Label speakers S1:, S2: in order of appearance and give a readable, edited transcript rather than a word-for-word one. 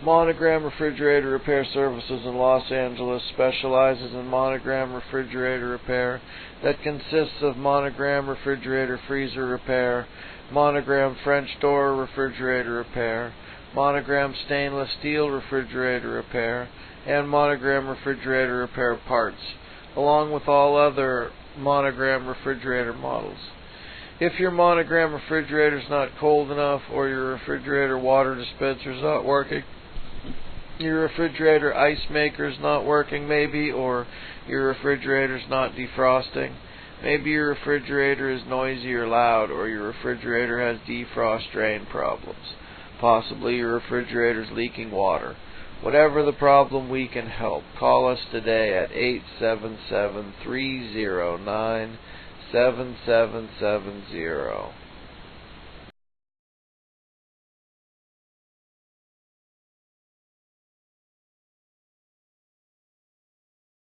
S1: Monogram Refrigerator Repair Services in Los Angeles specializes in monogram refrigerator repair that consists of monogram refrigerator freezer repair, monogram French door refrigerator repair, monogram stainless steel refrigerator repair, and monogram refrigerator repair parts, along with all other monogram refrigerator models. If your monogram refrigerator is not cold enough, or your refrigerator water dispenser is not working, your refrigerator ice maker is not working maybe, or your refrigerator is not defrosting, maybe your refrigerator is noisy or loud, or your refrigerator has defrost drain problems, possibly your refrigerator is leaking water. Whatever the problem, we can help. Call us today at 877-309-7770.